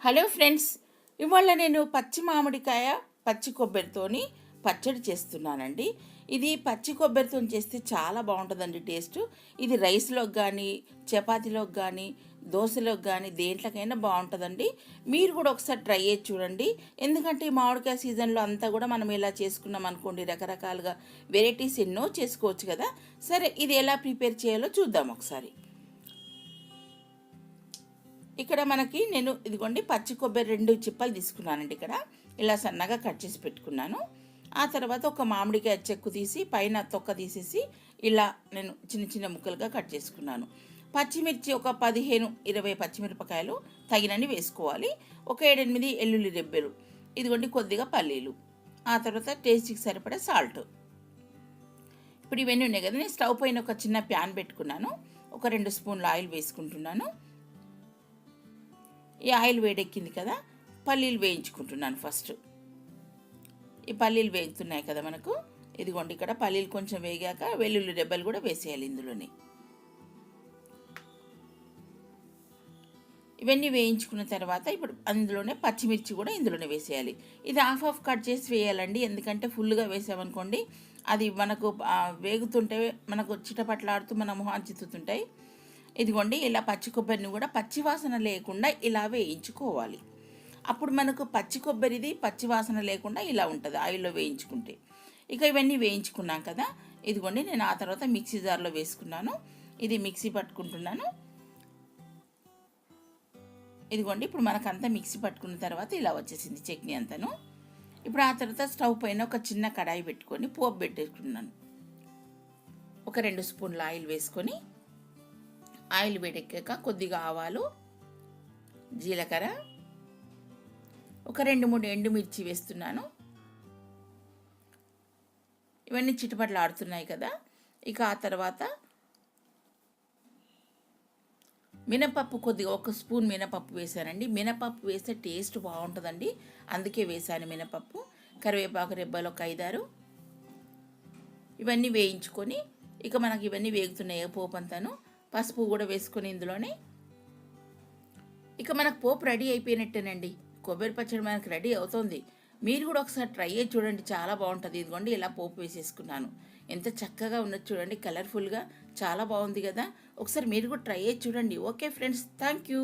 Hello friends, ఇవాళ నేను పచ్చి మామిడికాయ పచ్చి కొబ్బరితోని పచ్చడి చేస్తున్నానండి. ఇది పచ్చి కొబ్బరితో చేస్తే చాలా బాగుంటుందండి టేస్ట్. ఇది రైస్లోకి కానీ, చపాతీలోకి కానీ, దోశలోకి కానీ దేంట్లోకైనా బాగుంటుందండి. మీరు కూడా ఒకసారి ట్రై చేసి చూడండి. ఎందుకంటే ఈ మామిడికాయ సీజన్లో అంతా కూడా మనం ఇలా చేసుకున్నాం అనుకోండి, రకరకాలుగా వెరైటీస్ ఎన్నో చేసుకోవచ్చు కదా. సరే, ఇది ఎలా ప్రిపేర్ చేయాలో చూద్దాం ఒకసారి. ఇక్కడ మనకి నేను ఇదిగోండి పచ్చి కొబ్బరి 2 చిప్పలు తీసుకున్నానండి. ఇక్కడ ఇలా సన్నగా కట్ చేసి పెట్టుకున్నాను. ఆ తర్వాత ఒక మామిడికాయ చెక్కు తీసి పైన తొక్క తీసేసి ఇలా నేను చిన్న చిన్న ముక్కలుగా కట్ చేసుకున్నాను. పచ్చిమిర్చి ఒక 15-20 పచ్చిమిరపకాయలు తగినన్ని వేసుకోవాలి. ఒక 7-8 ఎల్లుల్లి రెబ్బెలు, ఇదిగోండి కొద్దిగా పల్లీలు, ఆ తర్వాత టేస్ట్కి సరిపడే సాల్ట్. ఇప్పుడు ఇవన్నీ ఉన్నాయి కదా, నేను స్టవ్ పైన ఒక చిన్న ప్యాన్ పెట్టుకున్నాను. ఒక 2 స్పూన్ల ఆయిల్ వేసుకుంటున్నాను. ఈ ఆయిల్ వేడెక్కింది కదా, పల్లీలు వేయించుకుంటున్నాను ఫస్ట్. ఈ పల్లీలు వేగుతున్నాయి కదా మనకు, ఇదిగోండి ఇక్కడ పల్లీలు కొంచెం వేగాక వెల్లుల్లి రెబ్బలు కూడా వేసేయాలి ఇందులోనే. ఇవన్నీ వేయించుకున్న తర్వాత ఇప్పుడు అందులోనే పచ్చిమిర్చి కూడా ఇందులోనే వేసేయాలి. ఇది హాఫ్ కట్ చేసి వేయాలండి, ఎందుకంటే ఫుల్గా వేసామనుకోండి అది మనకు వేగుతుంటే మనకు చిటపట్లాడుతూ మన మొహాన్ని చిత్తుతుంటాయి. ఇదిగోండి ఇలా పచ్చి కొబ్బరిని కూడా పచ్చి వాసన లేకుండా ఇలా వేయించుకోవాలి. అప్పుడు మనకు పచ్చి కొబ్బరిది పచ్చి వాసన లేకుండా ఇలా ఉంటుంది ఆయిల్లో వేయించుకుంటే. ఇక ఇవన్నీ వేయించుకున్నాం కదా, ఇదిగోండి నేను ఆ తర్వాత మిక్సీ జార్లో వేసుకున్నాను. ఇది మిక్సీ పట్టుకుంటున్నాను. ఇదిగోండి ఇప్పుడు మనకంతా మిక్సీ పట్టుకున్న తర్వాత ఇలా వచ్చేసింది చట్నీ అంతాను. ఇప్పుడు ఆ తర్వాత స్టవ్ పైన ఒక చిన్న కడాయి పెట్టుకొని పోపు పెట్టేసుకున్నాను. ఒక 2 స్పూన్ల ఆయిల్ వేసుకొని, ఆయిల్ వేడెక్కాక కొద్దిగా ఆవాలు, జీలకర్ర, ఒక 2-3 ఎండుమిర్చి వేస్తున్నాను. ఇవన్నీ చిటపట్లు ఆడుతున్నాయి కదా. ఇక ఆ తర్వాత మినపప్పు, కొద్దిగా 1 స్పూన్ మినపప్పు వేసానండి. మినపప్పు వేస్తే టేస్ట్ బాగుంటుందండి, అందుకే వేసాను మినపప్పు. కరివేపాకు రెబ్బలు ఒక 5-6 ఇవన్నీ వేయించుకొని, ఇక మనకి ఇవన్నీ వేగుతున్నాయి పోపు అంతాను. పసుపు కూడా వేసుకొని ఇందులోనే ఇక మనకు పోపు రెడీ అయిపోయినట్టేనండి. కొబ్బరి పచ్చడి మనకు రెడీ అవుతుంది. మీరు కూడా ఒకసారి ట్రై చేసి చూడండి, చాలా బాగుంటుంది. ఇదిగోండి ఇలా పోపు వేసేసుకున్నాను. ఎంత చక్కగా ఉన్నది చూడండి, కలర్ఫుల్గా చాలా బాగుంది కదా. ఒకసారి మీరు కూడా ట్రై చేసి చూడండి. Okay friends, thank you.